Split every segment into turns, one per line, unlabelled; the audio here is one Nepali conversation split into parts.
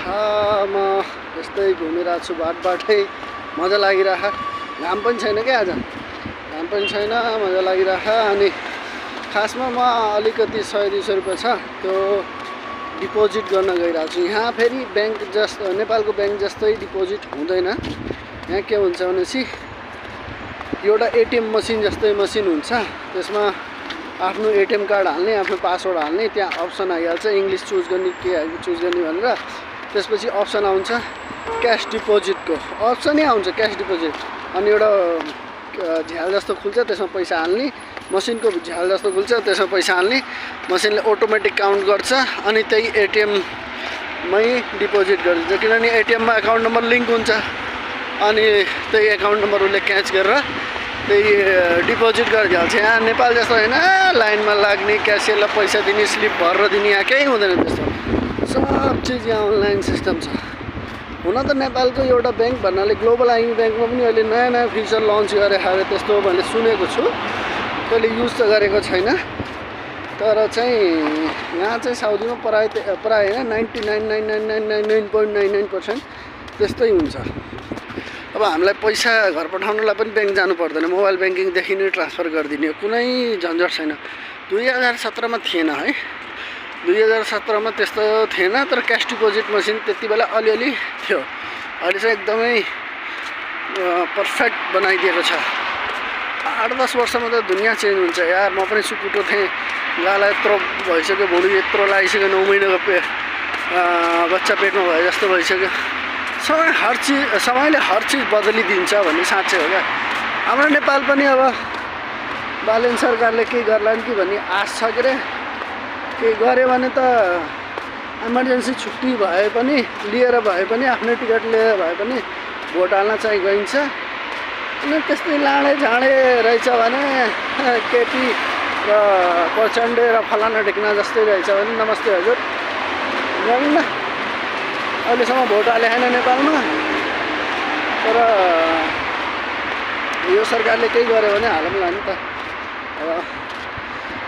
म यस्तै घुमिरहेको छु बाटै मजा लागिरहेको घाम पनि छैन क्या आज घाम पनि छैन मजा लागिरहेको अनि खासमा म अलिकति 100-200 रुपैयाँ छ त्यो डिपोजिट गर्न गइरहेको छु यहाँ फेरि बैंक जस्तो नेपालको बैंक जस्तै डिपोजिट हुँदैन यहाँ के हुन्छ भनेपछि एउटा एटीएम मसिन जस्तै मसिन हुन्छ त्यसमा आफ्नो एटीएम कार्ड हाल्ने आफ्नो पासवर्ड हाल्ने त्यहाँ अप्सन आइहाल्छ इंग्लिश चुज गर्ने के चुज गर्ने भनेर त्यसपछि अप्सन आउँछ क्याश डिपोजिटको अप्सनै आउँछ क्याश डिपोजिट अनि एउटा झ्याल जस्तो खुल्छ त्यसमा पैसा हाल्ने मसिनको झ्याल जस्तो खुल्छ त्यसमा पैसा हाल्ने मसिनले अटोमेटिक काउन्ट गर्छ अनि त्यही एटीएम मै डिपोजिट गरिदिन्छ किनभने एटीएम मा अकाउन्ट नम्बर लिंक हुन्छ अनि त्यही अकाउन्ट नम्बर उसले क्याच गरेर त्यही डिपोजिट गरिदिन्छ यहाँ नेपाल जस्तो हैन लाइनमा लाग्ने क्यासियरलाई पैसा दिने स्लिप भरेर दिने यहाँ केही हुँदैन त्यस्तो सब चीज यहाँ अनलाइन सिस्टम छ हुन त नेपालको एउटा बैंक भन्नाले ग्लोबल आइङ बैंकमा पनि अहिले नयाँ नयाँ फिचर लन्च गरेको त्यस्तो मैले सुनेको छु कहिले युज त गरेको छैन तर चाहिँ यहाँ चाहिँ साउदीमा प्राय हैन 99.9999% त्यस्तै हुन्छ अब हामीलाई पैसा घर पठाउनलाई पनि बैंक जानु पर्दैन मोबाइल बैंकिङदेखि नै ट्रान्सफर गरिदिने कुनै झन्झट छैन 2017 मा थिएन है 2017 मा त्यस्तो थिएन तर क्याश डिपोजिट मसिन त्यति बेला अलिअलि थियो अहिले चाहिँ एकदमै पर्फेक्ट बनाइदिएको छ 8-10 वर्षमा त दुनिया चेन्ज हुन्छ यार म पनि सुकुटो थिएँ गाला यत्रो भइसक्यो भुँडी यत्रो लागिसक्यो 9 महिनाको बच्चा पेटमा भए जस्तो भइसक्यो समयले हर चीज बदलिदिन्छ भन्ने साँच्चै हो क्या हाम्रो नेपाल पनि अब बालेन सरकारले के गर्लान् कि भन्ने आश छ के रे के गरे भने त इमर्जेन्सी छुट्टी भए पनि लिएर भए पनि आफ्नै टिकट लिएर भए पनि भोट हाल्न चाहिँ गइन्छ अनि त्यस्तै लाडे झाडे रहेछ भने केपी र प्रचण्ड र फलाना ढिक्ना जस्तै रहेछ भने नमस्ते हजुर गर्नु अहिलेसम्म भोट हाले छैन नेपालमा तर यो सरकारले केही गर्यो भने हालौँला नि त अब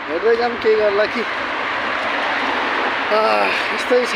हेर्दै जाम के गर्ला कि यस्तै छ